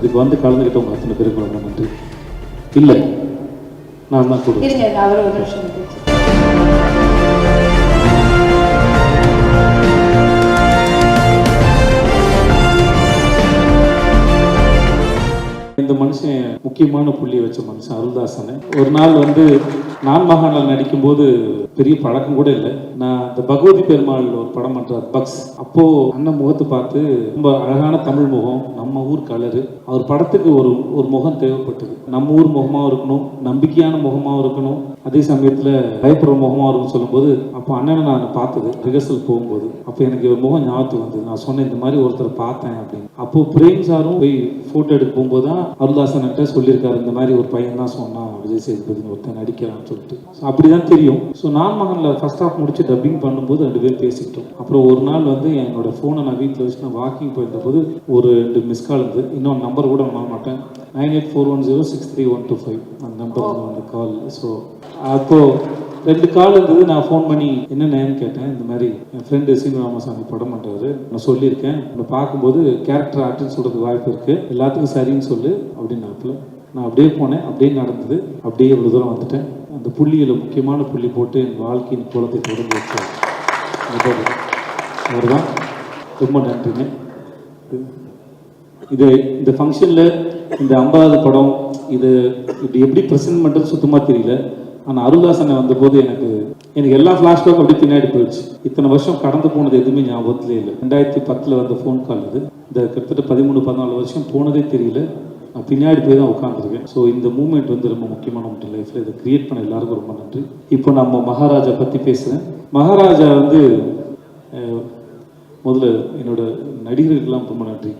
இதுக்கு வந்து கலந்துக்கிட்டவங்க அத்தனை பேருக்கு ரொம்ப நன்றி. இல்லை நான் தான் கொடுங்க அவர் ஒரு நிமிஷம் இந்த மனுஷன் முக்கியமான புள்ளியை வச்ச மனுஷன் அருள்தாசன். ஒரு நாள் வந்து நான் மகானால் நடிக்கும்போது பெரிய பழக்கம் கூட இல்லை. நான் இந்த பகவதி பெருமாள் ஒரு படம் பண்றார் பக்ஸ். அப்போ அண்ணன் முகத்தை பார்த்து ரொம்ப அழகான தமிழ் முகம், நம்ம ஊர் கலரு. அவர் படத்துக்கு ஒரு ஒரு முகம் தேவைப்பட்டது. நம்ம ஊர் முகமாகவும் இருக்கணும், நம்பிக்கையான முகமாகவும் இருக்கணும், அதே சமயத்தில் பயப்படுற முகமாக இருக்கும்னு சொல்லும்போது அப்போ அண்ணனை நான் பார்த்தது ரிஹர்சல் போகும்போது. அப்போ எனக்கு ஒரு முகம் ஞாபகத்துக்கு வந்து நான் சொன்னேன் இந்த மாதிரி ஒருத்தர் பார்த்தேன் அப்படின்னு. அப்போ பிரேம் சாரும் போய் ஃபோட்டோ எடுக்க போகும்போது தான் அருள்தாசன்கிட்ட சொல்லியிருக்காரு இந்த மாதிரி ஒரு பையன் தான் சொன்னான் விஜய் சேதுபதினு ஒருத்தன் நடிக்கிறான்னு சொல்லிட்டு. அப்படிதான் தெரியும். ஸோ நான் மகனில் ஃபர்ஸ்ட் ஹாஃப் முடிச்சு டப்பிங் பண்ணும்போது 2 பேர் பேசிக்கிட்டோம். அப்புறம் ஒரு நாள் வந்து என்னோட ஃபோனை நான் வீட்டில் வச்சு நான் வாக்கிங் போயிருந்த போது ஒரு 2 மிஸ் கால் இருந்து, இன்னொரு நம்பர் கூட வாங்க மாட்டேன், 9841063125 அந்த நம்பர் வந்து கால். ஸோ அப்போது 2 கால் இருந்தது. நான் ஃபோன் பண்ணி என்ன நேம்னு கேட்டேன். இந்த மாதிரி என் ஃப்ரெண்டு சீனு ராமசாமி படம் பண்ணுறாரு, நான் சொல்லியிருக்கேன், நான் பார்க்கும்போது கேரக்டர் ஆர்ட்னு சொல்கிறதுக்கு வாய்ப்பு இருக்குது, எல்லாத்துக்கும் சரின்னு சொல்லு அப்படின்னாப்புல. நான் அப்படியே போனேன், அப்படியே நடந்தது, அப்படியே இவ்வளோ தூரம் வந்துட்டேன். அந்த புள்ளியில் முக்கியமான புள்ளி போட்டு என் வாழ்க்கையின் கோலத்தை தொடர்ந்து வச்சார் அவர் தான். ரொம்ப நன்றிங்க. இது இந்த ஃபங்க்ஷனில் இந்த 50வது படம் இது இப்படி எப்படி ப்ரெசென்ட் பண்ணுறது சுத்தமாக தெரியல. ஆனால் அருள்தாசனை வந்தபோது எனக்கு எல்லா ஃப்ளாஷ்பேக்கும் அப்படி பின்னாடி போயிடுச்சு. இத்தனை வருஷம் கடந்து போனது எதுவுமே ஞாபகத்திலே இல்லை. 2010 வந்த ஃபோன் கால் இது. இந்த கிட்டத்தட்ட 13-14 வருஷம் போனதே தெரியல. நான் பின்னாடி போய் தான் உட்காந்துருக்கேன். ஸோ இந்த மூமெண்ட் வந்து ரொம்ப முக்கியமான ஒன்று லைஃப்பில். இதை கிரியேட் பண்ண எல்லாருக்கும் ரொம்ப நன்றி. இப்போ நம்ம மகாராஜா பற்றி பேசுகிறேன். மகாராஜா வந்து முதல்ல என்னோட நடிகர்களுக்கெல்லாம் ரொம்ப நன்றி.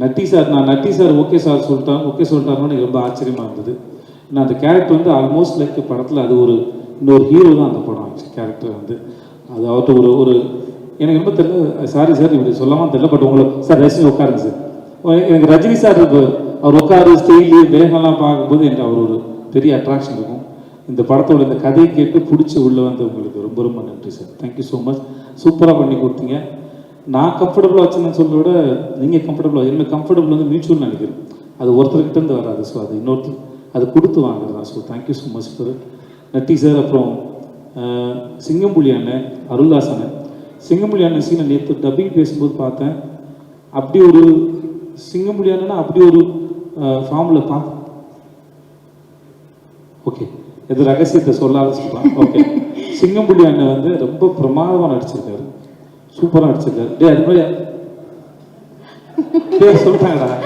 நட்டி சார், நான் நட்டி சார் ஓகே சொல்லிட்டாருன்னு எனக்கு ரொம்ப ஆச்சரியமாக இருந்தது. நான் அந்த கேரக்டர் வந்து ஆல்மோஸ்ட் லைக் படத்தில் அது ஒரு இன்னொரு ஹீரோ தான் அந்த படம் ஆச்சு. கேரக்டர் வந்து அது அவர்கிட்ட ஒரு எனக்கு ரொம்ப தெரியல. சாரி சார் இப்படி சொல்லாமல் தெரியல, பட் உங்களுக்கு சார் ரஜினி உட்காருங்க சார். எனக்கு ரஜினி சார் அவர் உட்காரு ஸ்டைலு வேகம்லாம் பார்க்கும்போது எனக்கு அவர் ஒரு பெரிய அட்ராக்ஷன் இருக்கும். இந்த படத்தோட இந்த கதையை கேட்டு பிடிச்சி உள்ளே வந்து உங்களுக்கு ரொம்ப ரொம்ப நன்றி சார். Thank you so much. சூப்பராக பண்ணி கொடுத்தீங்க. நான் கம்ஃபர்டபுளாக வச்சுன்னு சொல்ல விட நீங்கள் கம்ஃபர்டபுளாக, என்ன கம்ஃபர்டபுள் வந்து மியூச்சுவல் நினைக்கிறேன். அது ஒருத்தர்கிட்டேருந்து வராது. ஸோ அது இன்னொருத்தர் அது கொடுத்து வாங்குறதா. So thank you so much for Natty sir. அப்புறம் சிங்கம்புலி அண்ணன், அருள்தாசன். சிங்கம்புலி அண்ணன் சீனை நேற்று டப்பிங் பேசும்போது பார்த்தேன். அப்படி ஒரு சிங்கம்புலி அண்ணன்னா அப்படி ஒரு ஃபார்மில் பார்த்து ஓகே எது ரகசியத்தை சொல்லாத சொல்லலாம். ஓகே சிங்கம்புலி அண்ணன் வந்து ரொம்ப பிரமாதமாக நடிச்சிருக்காரு, சூப்பராக நடிச்சிருக்காரு. டே அது மாதிரி சொல்லிட்டாங்கடா.